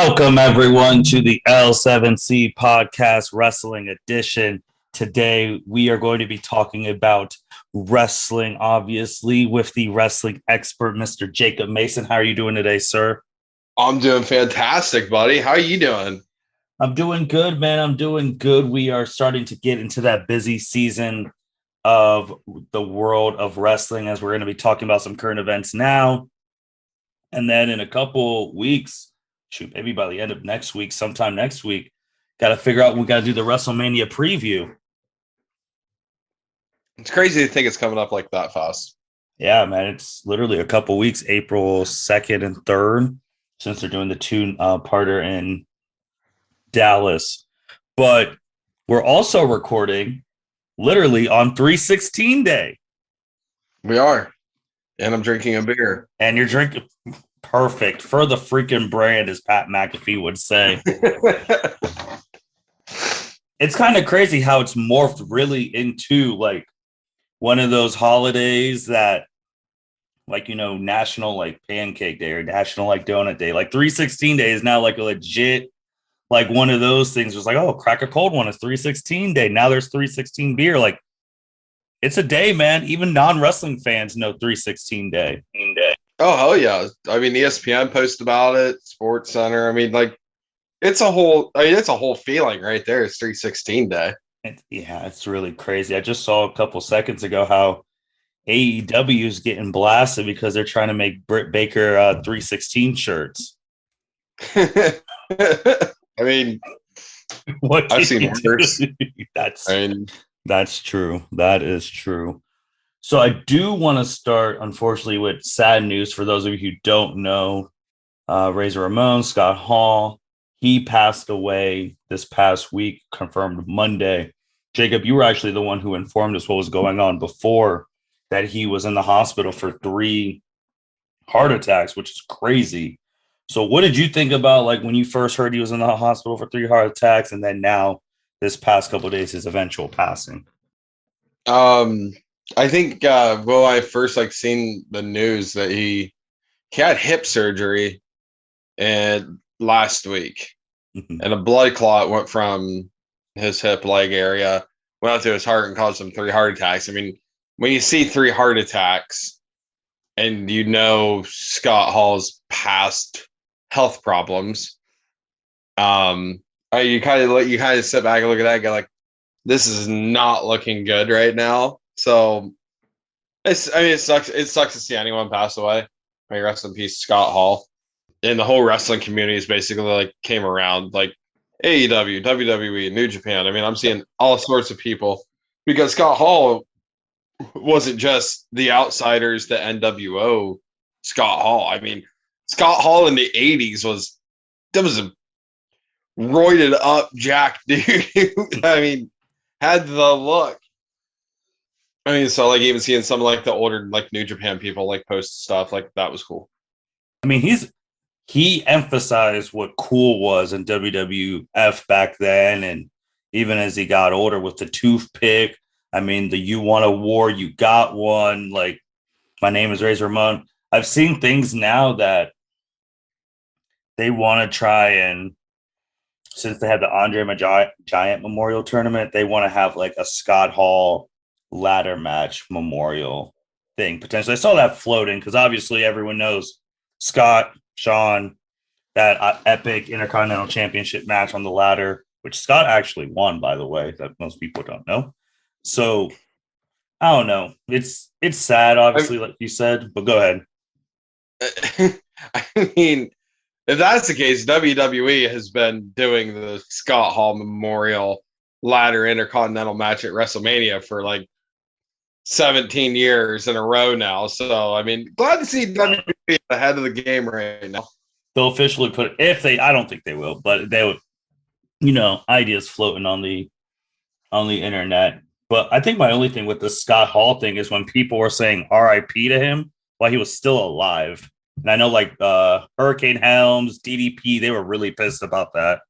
Welcome, everyone, to the L7C Podcast Wrestling Edition. Today, we are going to be talking about wrestling, obviously, with the wrestling expert, Mr. Jacob Mason. How are you doing today, sir? I'm doing fantastic, buddy. How are you doing? I'm doing good, man. I'm doing good. We are starting to get into that busy season of the world of wrestling, as we're going to be talking about some current events now. And then in a couple weeks, maybe by the end of next week, sometime next week, got to figure out, we got to do the WrestleMania preview. It's crazy to think it's coming up like that fast. Yeah, man, it's literally a couple weeks, April 2nd and 3rd, since they're doing the two-parter in Dallas. But we're also recording literally on 3/16 day. We are. And I'm drinking a beer. And you're drinking perfect for the freaking brand, as Pat McAfee would say. It's kind of crazy how it's morphed really into like one of those holidays that, like, you know, National like Pancake Day or National like Donut Day. Like 3/16 day is now like a legit, like one of those things. It was like, oh, crack a cold one. It's 3/16 day. Now there's 3/16 beer. Like, it's a day, man. Even non-wrestling fans know 3/16 day. Oh, hell yeah. I mean, ESPN posted about it, Sports Center. I mean, like, it's a whole feeling right there. It's 3/16 day. It's really crazy. I just saw a couple seconds ago how AEW is getting blasted because they're trying to make Britt Baker 3/16 shirts. I mean, what I've seen worse. That's true. That is true. So I do want to start, unfortunately, with sad news for those of you who don't know. Razor Ramon, Scott Hall, he passed away this past week, confirmed Monday. Jacob, you were actually the one who informed us what was going on before that. He was in the hospital for 3 heart attacks, which is crazy. So what did you think about, like, when you first heard he was in the hospital for 3 heart attacks, and then now this past couple of days, his eventual passing? I think I first seen the news that he had hip surgery and last week, and a blood clot went from his hip leg area, went out to his heart and caused him 3 heart attacks. I mean, when you see 3 heart attacks and you know Scott Hall's past health problems, you kind of sit back and look at that and go like, this is not looking good right now. So it sucks. It sucks to see anyone pass away. May rest in peace, Scott Hall. And the whole wrestling community is basically like came around, like AEW, WWE, New Japan. I mean, I'm seeing all sorts of people because Scott Hall wasn't just the outsiders, the NWO Scott Hall. I mean, Scott Hall in the 80s was a roided up jack dude. I mean, had the look. I mean, so like even seeing some like the older like New Japan people like post stuff, like that was cool. I mean, he emphasized what cool was in WWF back then, and even as he got older with the toothpick. I mean, the "you want a war, you got one." Like, my name is Razor Ramon. I've seen things now that they want to try, and since they have the Andre Giant Memorial Tournament, they want to have like a Scott Hall ladder match memorial thing potentially. I saw that floating because obviously everyone knows Scott, Sean, that epic Intercontinental Championship match on the ladder, which Scott actually won, by the way, that most people don't know. So I don't know. It's sad, obviously, like you said, but go ahead. I mean, if that's the case, WWE has been doing the Scott Hall Memorial Ladder Intercontinental match at WrestleMania for like 17 years in a row now. So, I mean, glad to see WWE ahead of the game right now. They'll officially put it, I don't think they will, but they would, you know, ideas floating on the internet. But I think my only thing with the Scott Hall thing is when people were saying RIP to him while he was still alive. And I know like Hurricane Helms, DDP, they were really pissed about that.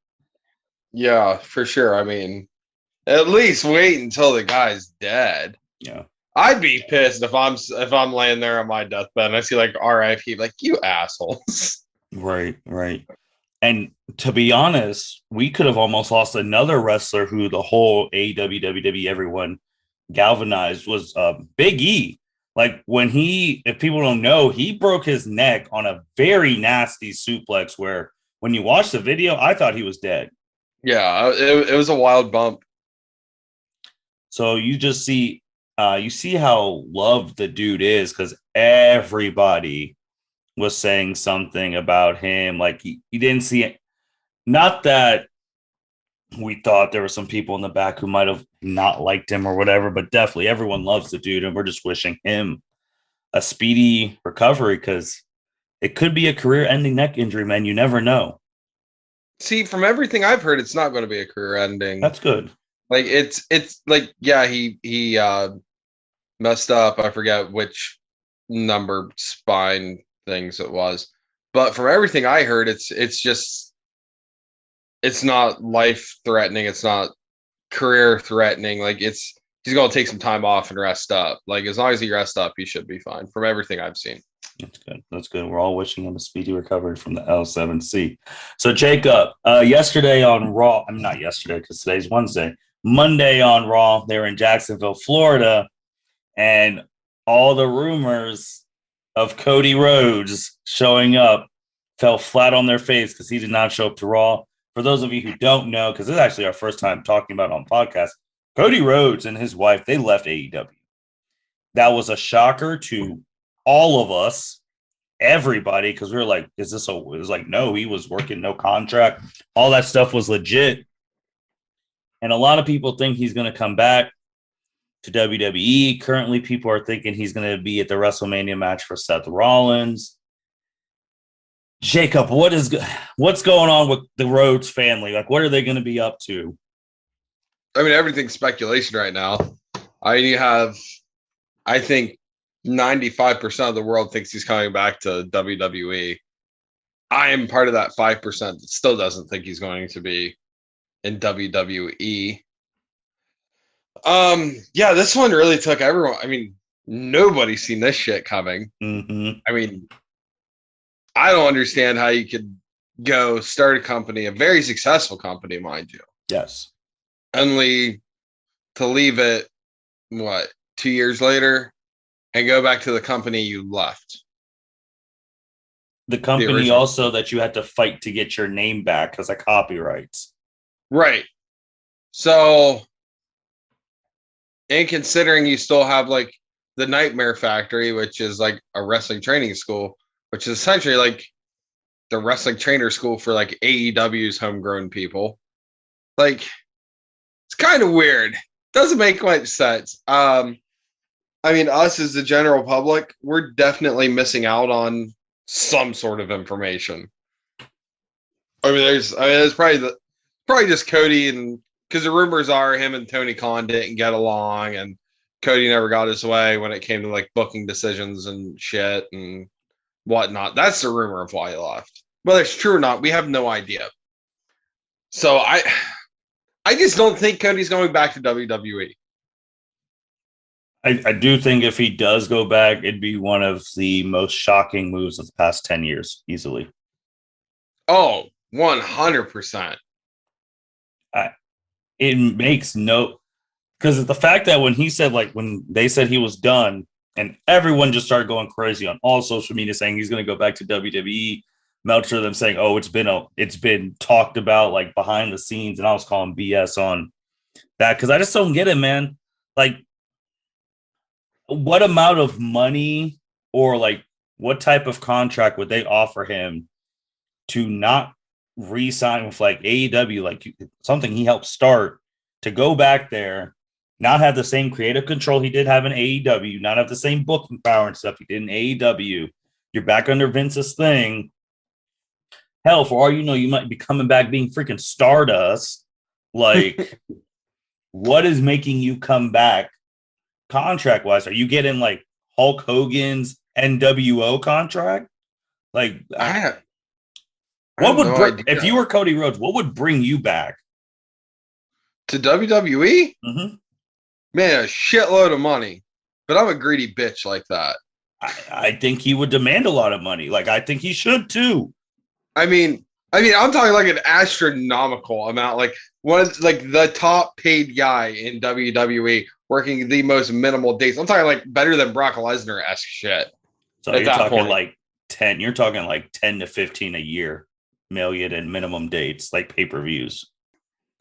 Yeah, for sure. I mean, at least wait until the guy's dead. Yeah. I'd be pissed if I'm laying there on my deathbed and I see like RIP, like, you assholes. Right. And to be honest, we could have almost lost another wrestler who the whole AEW, WWE, everyone galvanized was Big E. Like when if people don't know, he broke his neck on a very nasty suplex where when you watch the video, I thought he was dead. Yeah, it was a wild bump. So you see how loved the dude is because everybody was saying something about him. Like he didn't see it. Not that we thought there were some people in the back who might have not liked him or whatever, but definitely everyone loves the dude, and we're just wishing him a speedy recovery because it could be a career-ending neck injury, man. You never know. See, from everything I've heard, it's not going to be a career ending. That's good. Like it's like, yeah, he messed up. I forget which number spine things it was, but from everything I heard, it's just it's not life threatening. It's not career threatening. Like he's going to take some time off and rest up. Like as long as he rests up, he should be fine. From everything I've seen. That's good. That's good. We're all wishing him a speedy recovery from the L7C. So, Jacob, yesterday on Raw, I'm not yesterday because today's Wednesday, Monday on Raw, they were in Jacksonville, Florida, and all the rumors of Cody Rhodes showing up fell flat on their face because he did not show up to Raw. For those of you who don't know, because this is actually our first time talking about it on podcast, Cody Rhodes and his wife, they left AEW. That was a shocker to all of us, everybody, because we were like, is this it was like, no, he was working no contract. All that stuff was legit. And a lot of people think he's going to come back to WWE. Currently, people are thinking he's going to be at the WrestleMania match for Seth Rollins. Jacob, what's going on with the Rhodes family? Like, what are they going to be up to? I mean, everything's speculation right now. I think 95% of the world thinks he's coming back to WWE. I am part of that 5% that still doesn't think he's going to be in WWE. Yeah, this one really took everyone. I mean, nobody's seen this shit coming. Mm-hmm. I mean, I don't understand how you could go start a company, a very successful company, mind you. Yes. Only to leave it, 2 years later, and go back to the company you left. The company also that you had to fight to get your name back because of copyrights. Right. So, and considering you still have like the Nightmare Factory, which is like a wrestling training school, which is essentially like the wrestling trainer school for like AEW's homegrown people. Like, it's kind of weird. Doesn't make much sense. I mean, us as the general public, we're definitely missing out on some sort of information. I mean, there's probably just Cody, and because the rumors are him and Tony Khan didn't get along, and Cody never got his way when it came to like booking decisions and shit and whatnot. That's the rumor of why he left. Whether it's true or not, we have no idea. So I just don't think Cody's going back to WWE. I do think if he does go back, it'd be one of the most shocking moves of the past 10 years, easily. Oh, 100%. It makes no... Because the fact that when they said he was done, and everyone just started going crazy on all social media saying he's going to go back to WWE, Meltzer them saying, oh, it's been talked about like behind the scenes, and I was calling BS on that because I just don't get it, man. Like, what amount of money or like what type of contract would they offer him to not re-sign with like AEW, like something he helped start, to go back there, not have the same creative control he did have in AEW, not have the same booking power and stuff he did in AEW. You're back under Vince's thing. Hell, for all you know, you might be coming back being freaking Stardust. Like, what is making you come back contract wise? Are you getting like Hulk Hogan's NWO contract? Like, if you were Cody Rhodes, what would bring you back to WWE? Mm-hmm. Man, a shitload of money. But I'm a greedy bitch like that. I think he would demand a lot of money. Like, I think he should too. I mean, I mean, I'm talking like an astronomical amount. Like the top paid guy in WWE working the most minimal dates. I'm talking like better than Brock Lesnar-esque shit. So you're talking like 10. You're talking like 10 to 15 a year million in minimum dates, like pay-per-views.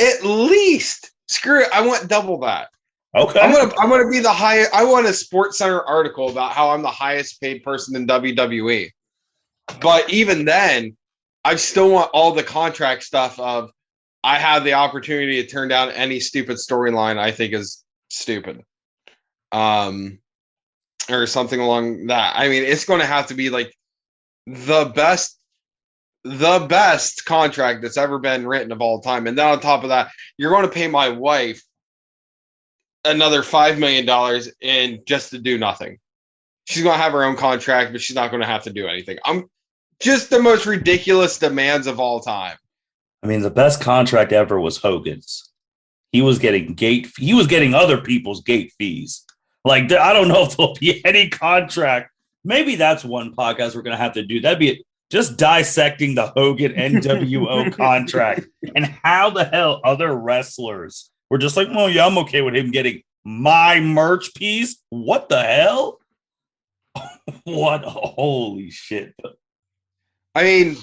At least. Screw it. I want double that. Okay. I'm gonna be the highest. I want a Sports Center article about how I'm the highest paid person in WWE. But even then, I still want all the contract stuff of I have the opportunity to turn down any stupid storyline I think is stupid. Or something along that. I mean, it's going to have to be like the best contract that's ever been written of all time. And then on top of that, you're going to pay my wife another $5 million in just to do nothing. She's going to have her own contract, but she's not going to have to do anything. I'm just the most ridiculous demands of all time. I mean, the best contract ever was Hogan's. He was getting other people's gate fees. Like, I don't know if there'll be any contract. Maybe that's one podcast we're going to have to do. That'd be just dissecting the Hogan NWO contract and how the hell other wrestlers were just like, well, yeah, I'm okay with him getting my merch piece. What the hell? What? Holy shit. I mean,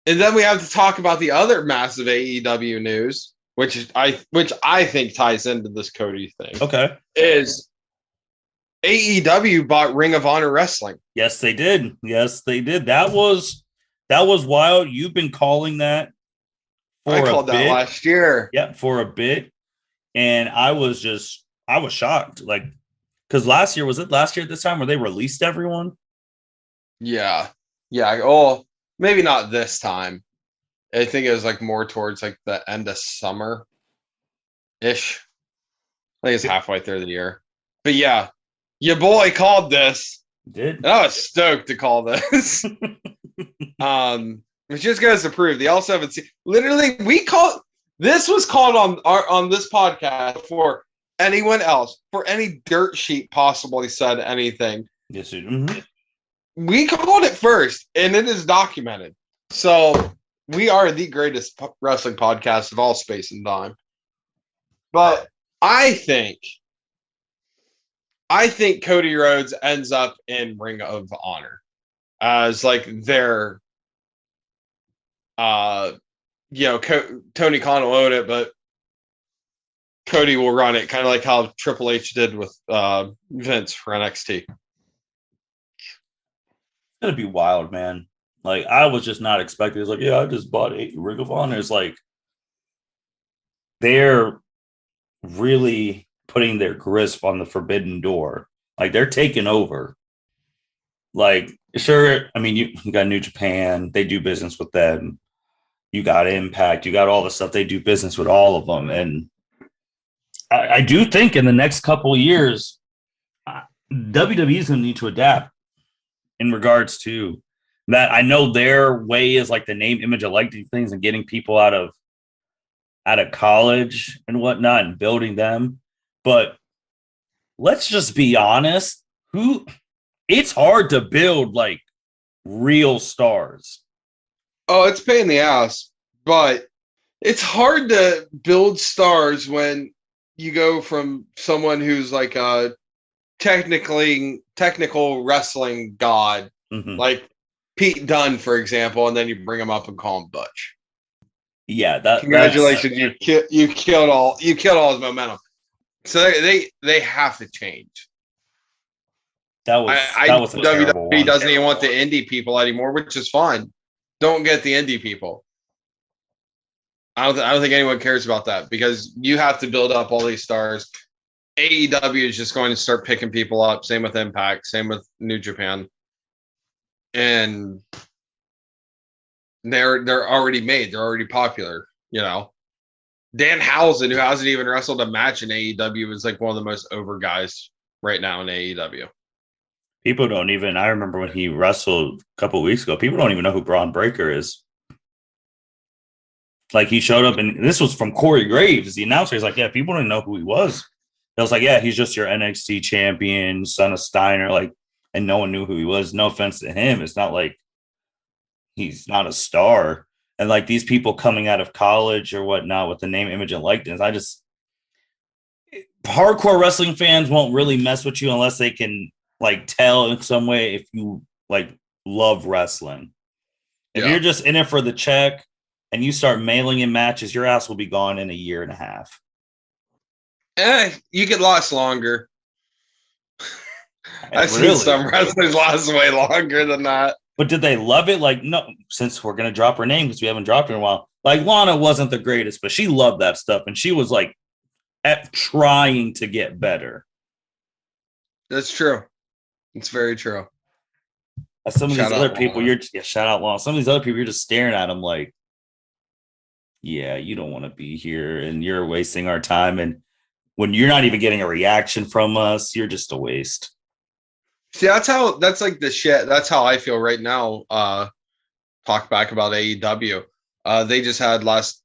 and then we have to talk about the other massive AEW news, which I think ties into this Cody thing. Okay. Is AEW bought Ring of Honor Wrestling. Yes, they did. That was wild. You've been calling that I called that last year. Yeah, for a bit. And I was shocked. Like, because last year at this time where they released everyone? Yeah. Oh, maybe not this time. I think it was like more towards like the end of summer ish. I think it's halfway through the year. But yeah, your boy called this. Did. And I was stoked to call this. Which just goes to prove the L7C. Literally, this was called on this podcast before anyone else, for any dirt sheet possibly said anything. Yes, mm-hmm. We called it first, and it is documented. So we are the greatest wrestling podcast of all space and time. But I think Cody Rhodes ends up in Ring of Honor as like their, Tony Khan will own it, but Cody will run it, kind of like how Triple H did with Vince for NXT. It's gonna be wild, man. Like, I was just not expecting. It's like, yeah, I just bought a Ring of Honor. It's like they're really putting their grasp on the forbidden door. Like, they're taking over. Like, sure, I mean, you got New Japan. They do business with them. You got Impact. You got all the stuff. They do business with all of them. And I do think in the next couple of years, WWE is going to need to adapt in regards to that. I know their way is like the name, image, and likeness things and getting people out of college and whatnot and building them. But let's just be honest. It's hard to build like real stars. Oh, it's a pain in the ass, but it's hard to build stars when you go from someone who's like a technical wrestling god, mm-hmm. like Pete Dunne, for example, and then you bring him up and call him Butch. Yeah, congratulations, you killed all his momentum. So they have to change. That was a terrible WWE one. Doesn't even want the indie people anymore, which is fine. Don't get the indie people. I don't think anyone cares about that because you have to build up all these stars. AEW is just going to start picking people up. Same with Impact. Same with New Japan. And they're already made. They're already popular. Danhausen, who hasn't even wrestled a match in AEW, is like one of the most over guys right now in AEW. People don't even. I remember when he wrestled a couple of weeks ago. People don't even know who Braun Breaker is. Like, he showed up, and this was from Corey Graves, the announcer. He's like, "Yeah, people didn't know who he was." I was like, "Yeah, he's just your NXT champion, son of Steiner." Like, and no one knew who he was. No offense to him, it's not like he's not a star. And like these people coming out of college or whatnot with the name, image, and likeness, hardcore wrestling fans won't really mess with you unless they can like tell in some way if you like love wrestling. If you're just in it for the check and you start mailing in matches, your ass will be gone in a year and a half. You get lost longer. I've really? seen some wrestlers last way longer than that. But did they love it? Like, no, since we're going to drop her name because we haven't dropped her in a while. Like, Lana wasn't the greatest, but she loved that stuff. And she was like trying to get better. That's true. It's very true. Some of these other people, shout out Lana. Some of these other people, you're just staring at them like, yeah, you don't want to be here and you're wasting our time. And when you're not even getting a reaction from us, you're just a waste. See, that's like the shit. That's how I feel right now. Talk back about AEW. They just had last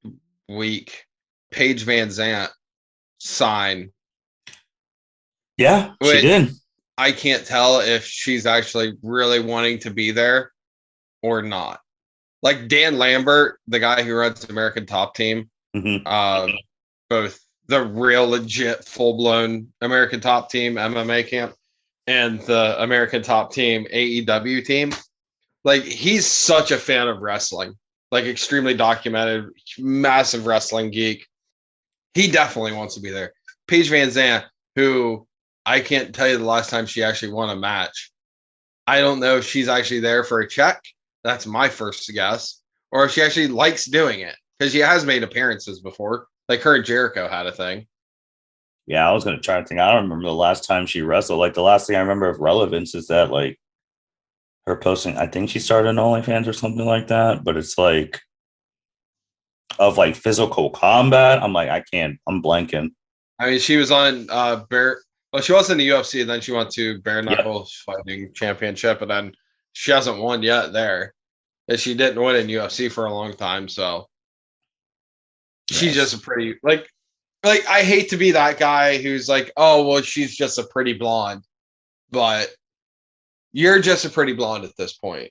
week Paige Van Zant sign. Yeah, she did. I can't tell if she's actually really wanting to be there or not. Like Dan Lambert, the guy who runs American Top Team, both the real legit full-blown American Top Team MMA camp and the American Top Team AEW team, like he's such a fan of wrestling, like extremely documented, massive wrestling geek. He definitely wants to be there. Paige Van Zant, who I can't tell you the last time she actually won a match. I don't know if she's actually there for a check. That's my first guess. Or if she actually likes doing it. Because she has made appearances before. Like her and Jericho had a thing. Yeah, I was going to try to think. I don't remember the last time she wrestled. Like the last thing I remember of relevance is that like her posting, I think she started an OnlyFans or something like that. But it's like of like physical combat. I'm like, I'm blanking. I mean, she was on she was in the UFC, and then she went to Bare Knuckles Fighting Championship, and then she hasn't won yet there. And she didn't win in UFC for a long time, so she's just a pretty like I hate to be that guy who's like, oh well, she's just a pretty blonde, but you're just a pretty blonde at this point.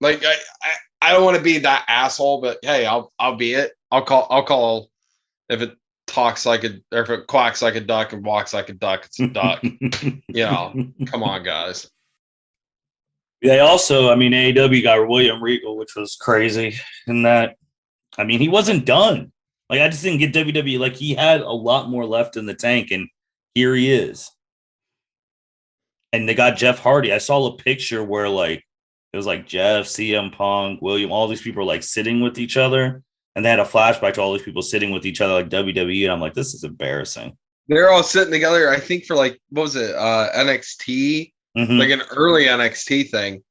Like I don't want to be that asshole, but hey, I'll be it. I'll call if it talks like or if it quacks like a duck and walks like a duck, it's a duck. Come on, guys. They also, I mean, AEW got William Regal, which was crazy. In that, I mean, he wasn't done. Like, I just didn't get WWE. Like, he had a lot more left in the tank, and here he is. And they got Jeff Hardy. I saw a picture where, like, it was like Jeff, CM Punk, William, all these people are like sitting with each other. And they had a flashback to all these people sitting with each other like WWE. And I'm like, this is embarrassing. They're all sitting together, I think, for like, what was it? NXT? Mm-hmm. Like an early NXT thing.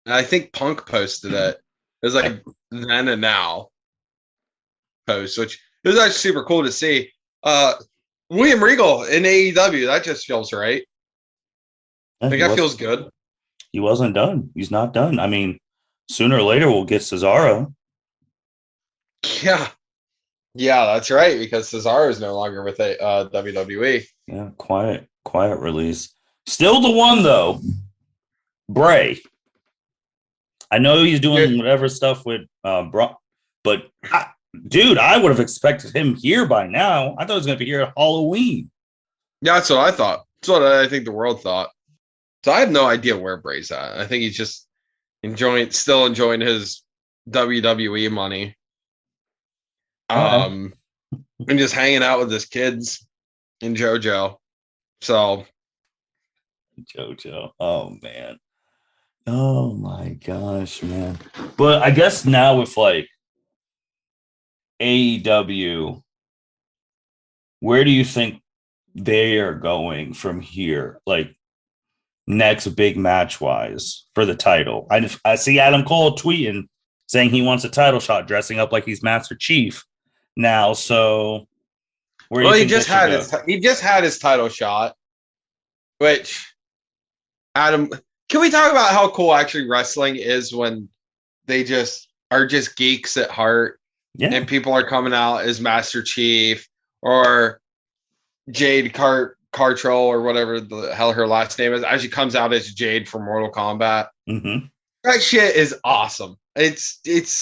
And I think Punk posted it. It was like then and now post, which it was actually super cool to see. William Regal in AEW, that just feels right. I think that feels good. He wasn't done. He's not done. I mean, sooner or later we'll get Cesaro. Yeah, that's right, because Cesaro is no longer with WWE. Yeah, quiet release. Still the one though, Bray. I know he's doing whatever stuff with Brock, but dude, I would have expected him here by now. I thought he was going to be here at Halloween. Yeah, that's what I thought. That's what I think the world thought. So I have no idea where Bray's at. I think he's just still enjoying his WWE money. And just hanging out with his kids and JoJo. So JoJo. Oh man. Oh my gosh, man. But I guess now with like AEW, where do you think they are going from here? Like next big match wise for the title. I see Adam Cole tweeting saying he wants a title shot, dressing up like he's Master Chief now. So he just had his title shot, which Adam, can we talk about how cool actually wrestling is when they just are just geeks at heart, and people are coming out as Master Chief or Jade Cartrell or whatever the hell her last name is. Actually comes out as Jade from Mortal Kombat. Mm-hmm. That shit is awesome. It's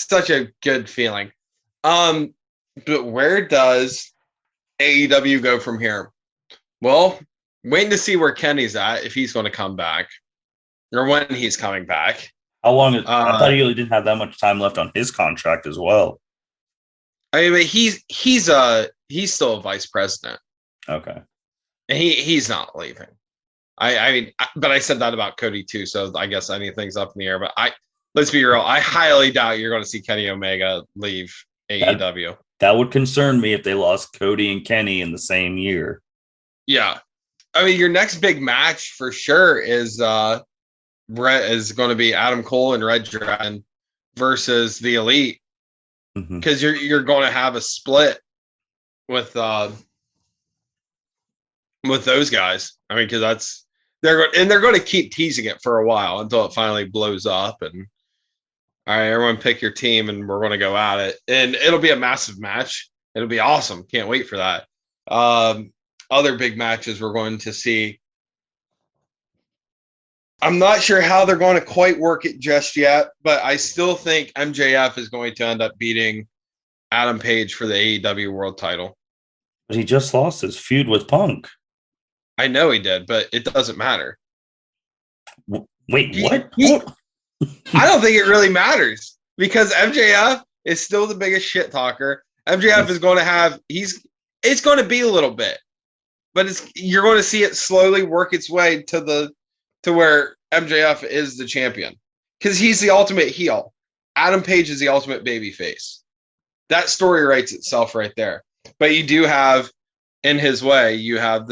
such a good feeling. But where does AEW go from here? Well, waiting to see where Kenny's at, if he's going to come back or when he's coming back. How long? I thought he really didn't have that much time left on his contract as well. I mean, he's still a vice president. Okay. And he's not leaving. I mean, but I said that about Cody too, so I guess anything's up in the air. But let's be real, I highly doubt you're going to see Kenny Omega leave AEW. That would concern me if they lost Cody and Kenny in the same year. Yeah. I mean, your next big match for sure is going to be Adam Cole and Red Dragon versus the Elite, because you're going to have a split with those guys. I mean, because they're going to keep teasing it for a while until it finally blows up. And all right, everyone pick your team, and we're going to go at it, and it'll be a massive match. It'll be awesome. Can't wait for that. Other big matches we're going to see. I'm not sure how they're going to quite work it just yet, but I still think MJF is going to end up beating Adam Page for the AEW World Title. But he just lost his feud with Punk. I know he did, but it doesn't matter. Wait, what? I don't think it really matters, because MJF is still the biggest shit talker. MJF is going to have it's going to be a little bit, but you're going to see it slowly work its way to where MJF is the champion, because he's the ultimate heel. Adam Page is the ultimate babyface. That story writes itself right there. But you do have, in his way, you have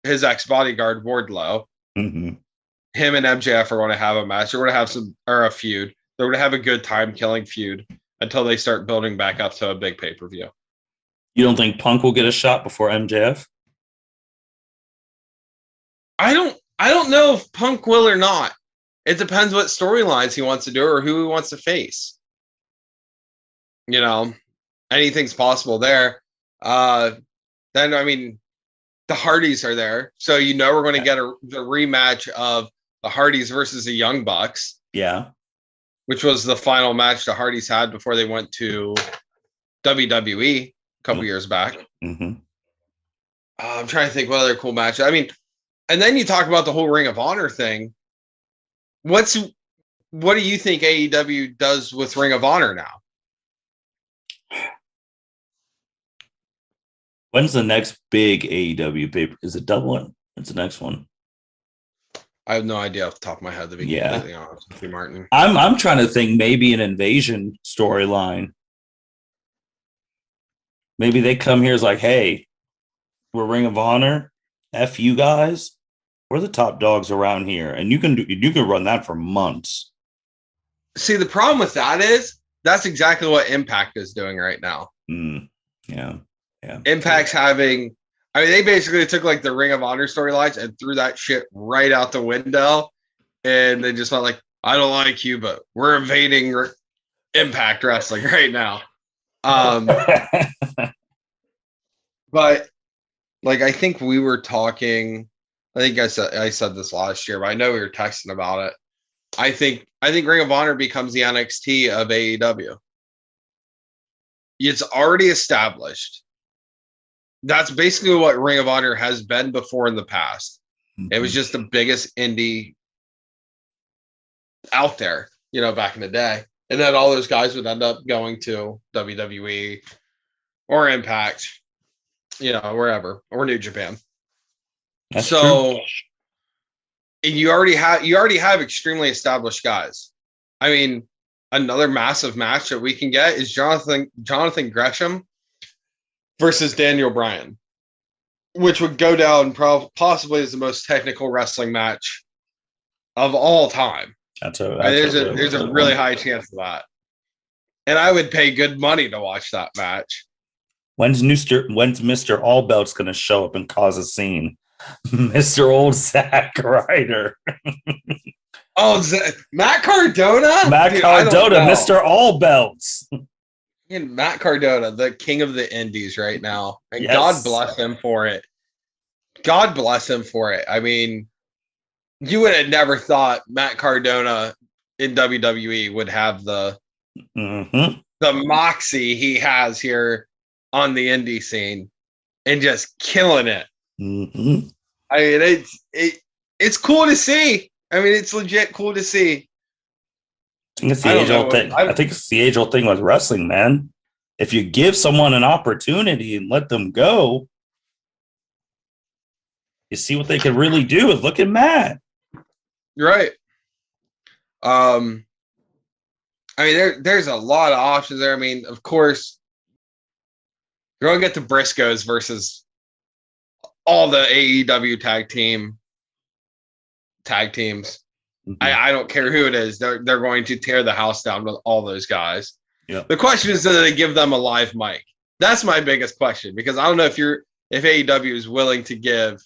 his ex-bodyguard Wardlow. Mm-hmm. Him and MJF are going to have a match. They're going to have a feud. They're going to have a good time-killing feud until they start building back up to a big pay-per-view. You don't think Punk will get a shot before MJF? I don't know if Punk will or not. It depends what storylines he wants to do or who he wants to face. You know, anything's possible there. Then, I mean, the Hardys are there. So, we're going to get the rematch of the Hardys versus the Young Bucks. Yeah. Which was the final match the Hardys had before they went to WWE a couple years back. Mm-hmm. I'm trying to think what other cool match. I mean, and then you talk about the whole Ring of Honor thing. What do you think AEW does with Ring of Honor now? When's the next big AEW paper? Is it Double? What's the next one? I have no idea off the top of my head, to be completely honest with you, Martin. I'm trying to think maybe an Invasion storyline. Maybe they come here as like, hey, we're Ring of Honor. F you guys. We're the top dogs around here. And you can run that for months. See, the problem with that is that's exactly what Impact is doing right now. Yeah. Impact's having, I mean, they basically took like the Ring of Honor storylines and threw that shit right out the window. And they just felt like, I don't like you, but we're invading Impact Wrestling right now. But like, I think we were talking, I think I said this last year, but I know we were texting about it. I think Ring of Honor becomes the NXT of AEW. It's already established. That's basically what Ring of Honor has been before in the past. Mm-hmm. It was just the biggest indie out there, back in the day. And then all those guys would end up going to WWE or Impact, wherever, or New Japan. That's true. And you already have extremely established guys. I mean, another massive match that we can get is Jonathan Gresham versus Daniel Bryan, which would go down possibly as the most technical wrestling match of all time. There's a really high chance of that. And I would pay good money to watch that match. When's Mr. All Belt's going to show up and cause a scene? Mr. Old Zack Ryder. Matt Cardona? Mr. All Belts. And Matt Cardona, the king of the indies right now. And yes. God bless him for it. God bless him for it. I mean, you would have never thought Matt Cardona in WWE would have the Mm-hmm. moxie he has here on the indie scene and just killing it. Mm-hmm. I mean, it's cool to see. I mean, it's legit cool to see. I think it's the I don't age know. old thing. I think it's the age old thing with wrestling, man. If you give someone an opportunity and let them go, you see what they can really do. And look at Matt. You're right. I mean, there's a lot of options there. I mean, of course, you're gonna get the Briscoes versus all the AEW tag teams. Mm-hmm. I don't care who it is. They're going to tear the house down with all those guys. Yep. The question is, do they give them a live mic? That's my biggest question, because I don't know if AEW is willing to give,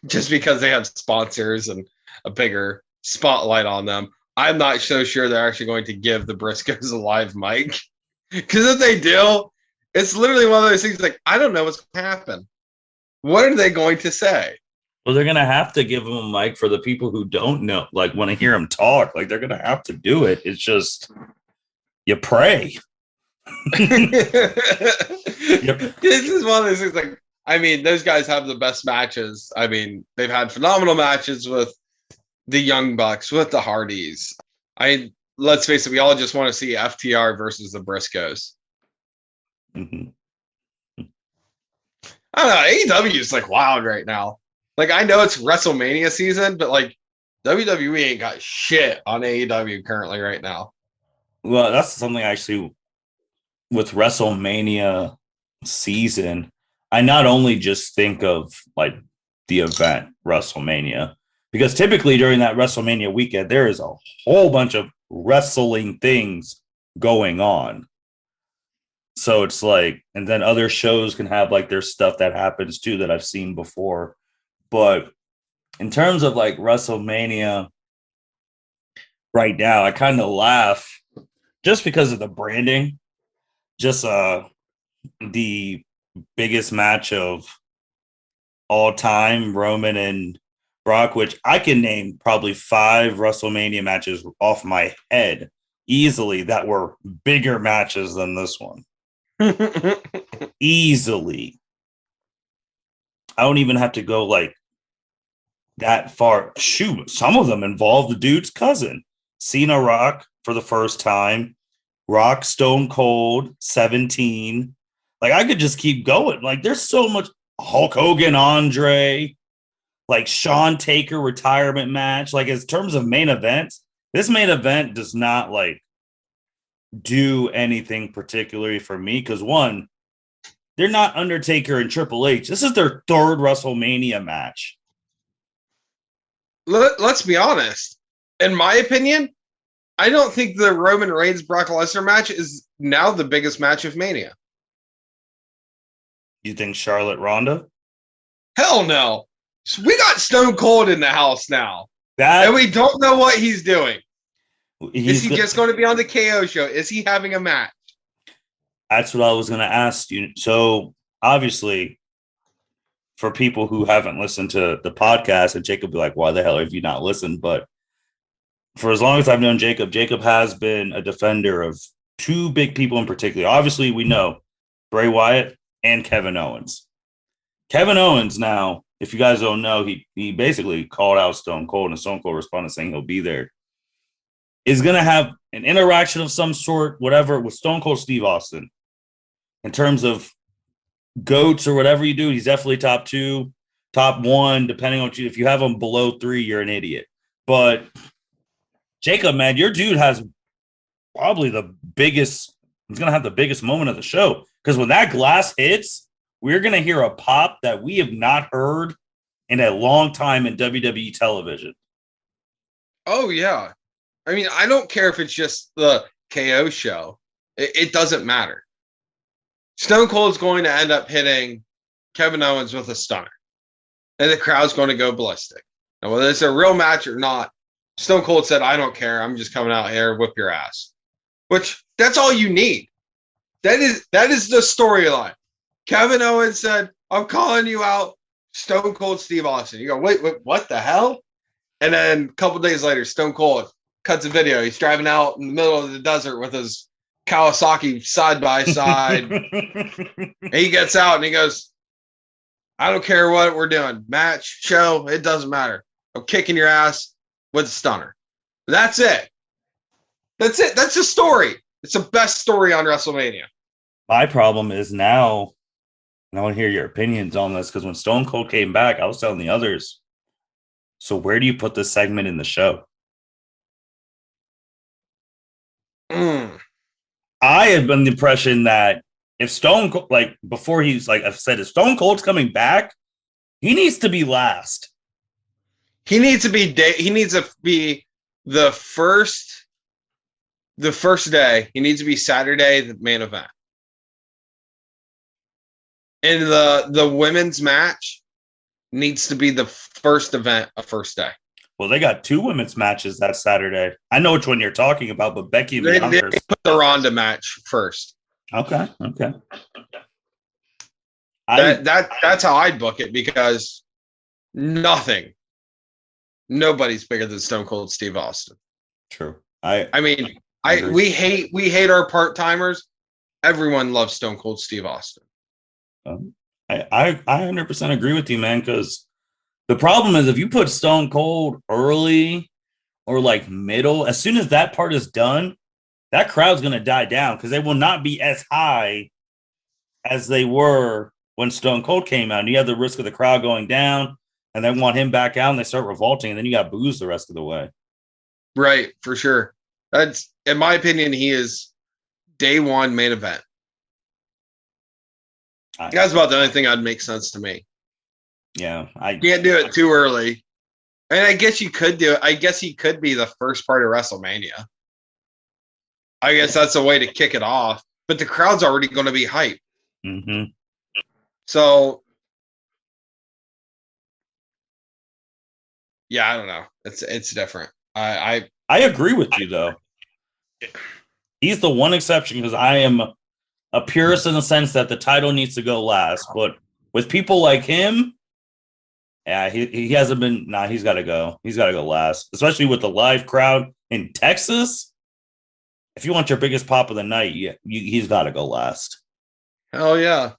just because they have sponsors and a bigger spotlight on them. I'm not so sure they're actually going to give the Briscoes a live mic, because if they do, it's literally one of those things like, I don't know what's going to happen. What are they going to say? Well, they're going to have to give them a mic for the people who don't know, like want to hear them talk. Like they're going to have to do it. It's just, you pray. Yep. This is one of those things like, I mean, those guys have the best matches. I mean, they've had phenomenal matches with the Young Bucks, with the Hardys. Let's face it, we all just want to see FTR versus the Briscoes. Mm-hmm. I don't know. AEW is like wild right now. Like, I know it's WrestleMania season, but like WWE ain't got shit on AEW currently right now. Well, that's something actually with WrestleMania season. I not only just think of like the event WrestleMania, because typically during that WrestleMania weekend, there is a whole bunch of wrestling things going on. So it's like, and then other shows can have like their stuff that happens too that I've seen before. But in terms of like WrestleMania right now, I kind of laugh just because of the branding. Just the biggest match of all time, Roman and Brock, which I can name probably 5 WrestleMania matches off my head easily that were bigger matches than this one. Easily. I don't even have to go like that far. Shoot, some of them involve the dude's cousin. Cena Rock for the first time. Rock Stone Cold 17. Like I could just keep going. Like there's so much. Hulk Hogan, Andre, like Shawn Taker retirement match. Like in terms of main events, this main event does not like do anything particularly for me because one, they're not Undertaker and Triple H. This is their 3rd WrestleMania match. Let's be honest. In my opinion, I don't think the Roman Reigns Brock Lesnar match is now the biggest match of Mania. You think Charlotte Ronda? Hell no. We got Stone Cold in the house now. And we don't know what he's doing. Is he just going to be on the KO show? Is he having a match? That's what I was going to ask you. So obviously, for people who haven't listened to the podcast, and Jacob will be like, why the hell have you not listened? But for as long as I've known Jacob, Jacob has been a defender of 2 big people in particular. Obviously, we know Bray Wyatt and Kevin Owens. Kevin Owens now, if you guys don't know, he basically called out Stone Cold, and Stone Cold responded saying he'll be there. Is going to have an interaction of some sort, whatever, with Stone Cold Steve Austin. In terms of GOATs or whatever you do, he's definitely top 2, top 1, depending on you. If you have him below 3, you're an idiot. But Jacob, man, your dude has probably the biggest, he's going to have the biggest moment of the show. Because when that glass hits, we're going to hear a pop that we have not heard in a long time in WWE television. Oh, yeah. I mean, I don't care if it's just the KO show. It doesn't matter. Stone Cold's going to end up hitting Kevin Owens with a stunner. And the crowd's going to go ballistic. And whether it's a real match or not, Stone Cold said, I don't care. I'm just coming out here, whip your ass. Which, that's all you need. That is the storyline. Kevin Owens said, I'm calling you out, Stone Cold Steve Austin. You go, wait, what the hell? And then a couple days later, Stone Cold, cuts a video. He's driving out in the middle of the desert with his Kawasaki side by side. And he gets out and he goes, I don't care what we're doing. Match, show, it doesn't matter. I'm kicking your ass with a stunner. That's it. That's it. That's the story. It's the best story on WrestleMania. My problem is now, and I want to hear your opinions on this, because when Stone Cold came back, I was telling the others, so where do you put this segment in the show? I had been the impression that if Stone Cold, like before he's like I've said, if Stone Cold's coming back, he needs to be last. He needs to be the first day. He needs to be Saturday, the main event. And the women's match needs to be the first event of first day. Well, they got 2 women's matches that Saturday. I know which one you're talking about, but Becky and Bianca put the Ronda match first. Okay. That's how I'd book it, because nobody's bigger than Stone Cold Steve Austin. True. We hate our part timers. Everyone loves Stone Cold Steve Austin. I 100% agree with you, man, because the problem is if you put Stone Cold early or like middle, as soon as that part is done, that crowd's going to die down because they will not be as high as they were when Stone Cold came out. And you have the risk of the crowd going down and then want him back out and they start revolting and then you got booze the rest of the way. Right, for sure. That's, in my opinion, he is day one main event. That's about the only thing that'd make sense to me. Yeah. I can't do it too early. And I guess you could do it. I guess he could be the first part of WrestleMania. I guess that's a way to kick it off. But the crowd's already going to be hyped. Mm-hmm. So, yeah, I don't know. It's different. I agree with you, though. He's the one exception because I am a purist in the sense that the title needs to go last. But with people like him, yeah, he hasn't been. Nah, he's got to go. He's got to go last, especially with the live crowd in Texas. If you want your biggest pop of the night, he's got to go last. Hell yeah.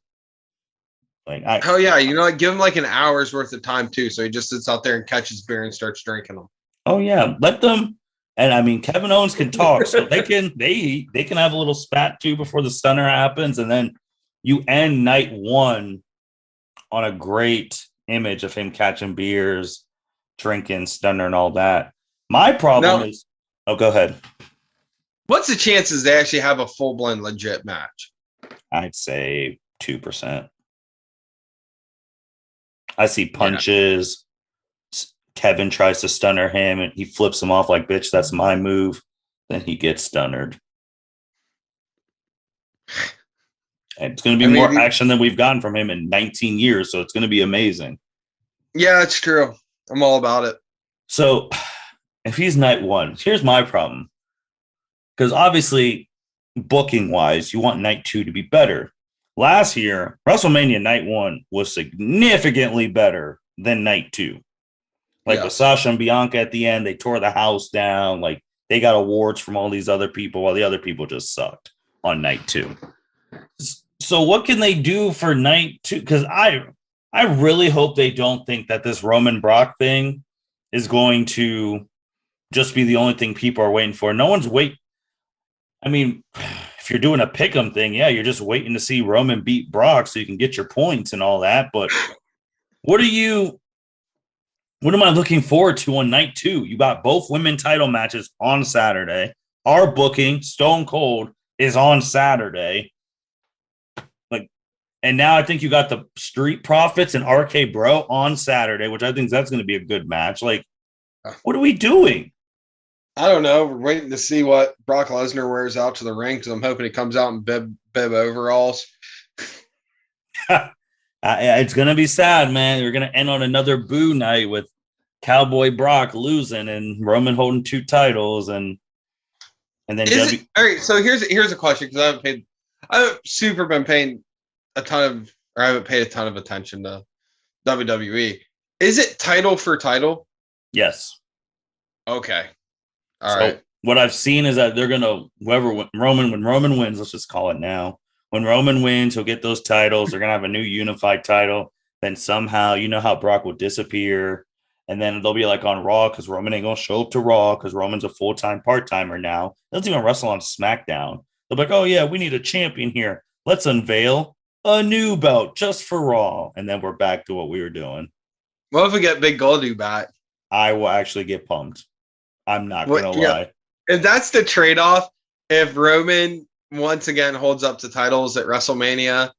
Hell yeah. You know, give him like an hour's worth of time too. So he just sits out there and catches beer and starts drinking them. Oh yeah. Let them. And I mean, Kevin Owens can talk, so they can have a little spat too before the stunner happens. And then you end night one on a great image of him catching beers, drinking, stunner, and all that. My problem is, go ahead. What's the chances they actually have a full blown legit match? I'd say 2%. I see punches. Yeah. Kevin tries to stunner him and he flips him off like, bitch, that's my move. Then he gets stunnered. And it's going to be more action than we've gotten from him in 19 years. So it's going to be amazing. Yeah, it's true. I'm all about it. So if he's night one, here's my problem. Because obviously, booking wise, you want night two to be better. Last year, WrestleMania night one was significantly better than night two. Like with Sasha and Bianca at the end, they tore the house down. Like they got awards from all these other people while the other people just sucked on night two. So what can they do for night two? Because I really hope they don't think that this Roman Brock thing is going to just be the only thing people are waiting for. No one's waiting. I mean, if you're doing a pick'em thing, yeah, you're just waiting to see Roman beat Brock so you can get your points and all that. But what am I looking forward to on night two? You got both women title matches on Saturday. Our booking, Stone Cold, is on Saturday. And now I think you got the Street Profits and RK Bro on Saturday, which I think that's going to be a good match. Like, what are we doing? I don't know. We're waiting to see what Brock Lesnar wears out to the ring because I'm hoping he comes out in bib overalls. It's going to be sad, man. We're going to end on another boo night with Cowboy Brock losing and Roman holding 2 titles. And then all right, so here's a question because I haven't paid a ton of attention to WWE. Is it title for title? Yes. Okay. All right. What I've seen is that they're gonna when Roman wins, let's just call it now. When Roman wins, he'll get those titles. They're gonna have a new unified title. Then somehow, you know how Brock will disappear, and then they'll be like on Raw because Roman ain't gonna show up to Raw because Roman's a full-time part-timer now. He doesn't even wrestle on SmackDown. They'll be like, oh yeah, we need a champion here. Let's unveil a new belt just for Raw, and then we're back to what we were doing. What if we get Big Goldie back? I will actually get pumped. I'm not gonna lie. If that's the trade-off, if Roman once again holds up the titles at WrestleMania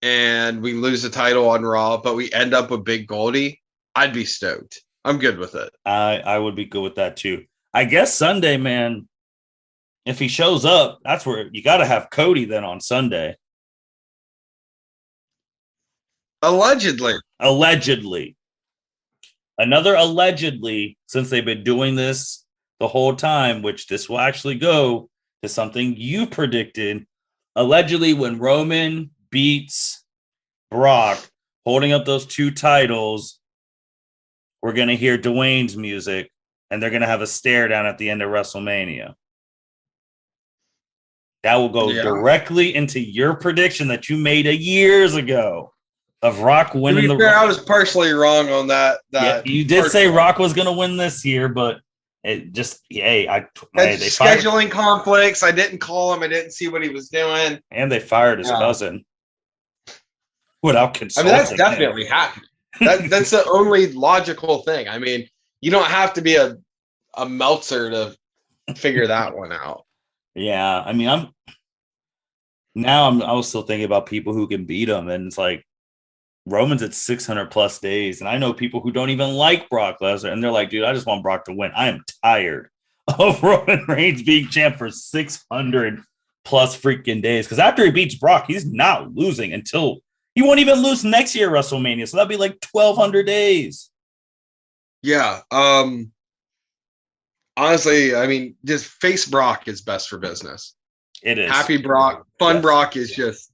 and we lose the title on Raw, but we end up with Big Goldie, I'd be stoked. I'm good with it. I would be good with that too. I guess Sunday, man, if he shows up, that's where you got to have Cody then on Sunday. Allegedly. Another allegedly, since they've been doing this the whole time, which this will actually go to something you predicted. Allegedly, when Roman beats Brock, holding up those two titles, we're going to hear Dwayne's music, and they're going to have a stare down at the end of WrestleMania. That will go directly into your prediction that you made years ago of Rock winning the. I was partially wrong on that. You did say Rock was going to win this year, but it just they scheduling conflicts. I didn't call him. I didn't see what he was doing, and they fired his cousin without consulting. I mean, that's definitely happening. That's the only logical thing. I mean, you don't have to be a Meltzer to figure that one out. Yeah, I mean, I was still thinking about people who can beat him, and it's like Roman's at 600 plus days, and I know people who don't even like Brock Lesnar, and they're like, dude, I just want Brock to win. I am tired of Roman Reigns being champ for 600 plus freaking days, because after he beats Brock, he's not losing until he won't even lose next year at WrestleMania, so that'd be like 1,200 days. Yeah. Honestly, I mean, just face Brock is best for business. It is. Happy Brock. Fun Brock is just...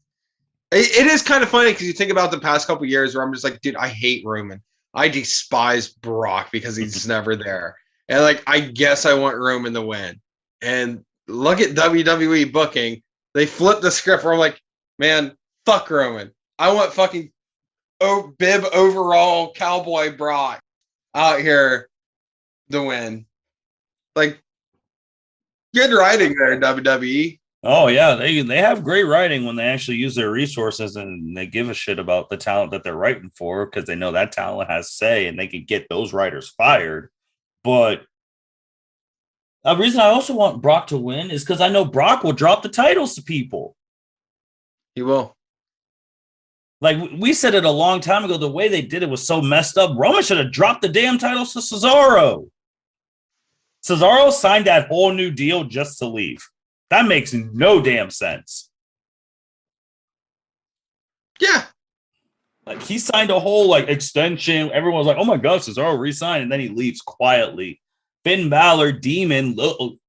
It is kind of funny because you think about the past couple of years where I'm just like, dude, I hate Roman. I despise Brock because he's never there. And like, I guess I want Roman to win. And look at WWE booking. They flipped the script where I'm like, man, fuck Roman. I want fucking bib overall cowboy Brock out here to win. Like, good writing there, WWE. Oh yeah, they have great writing when they actually use their resources and they give a shit about the talent that they're writing for, because they know that talent has say and they can get those writers fired. But a reason I also want Brock to win is because I know Brock will drop the titles to people. He will. Like we said it a long time ago, the way they did it was so messed up. Roman should have dropped the damn titles to Cesaro. Cesaro signed that whole new deal just to leave. That makes no damn sense. Yeah. Like he signed a whole like extension. Everyone's like, oh my God, Cesaro re-signed. And then he leaves quietly. Finn Balor, Demon,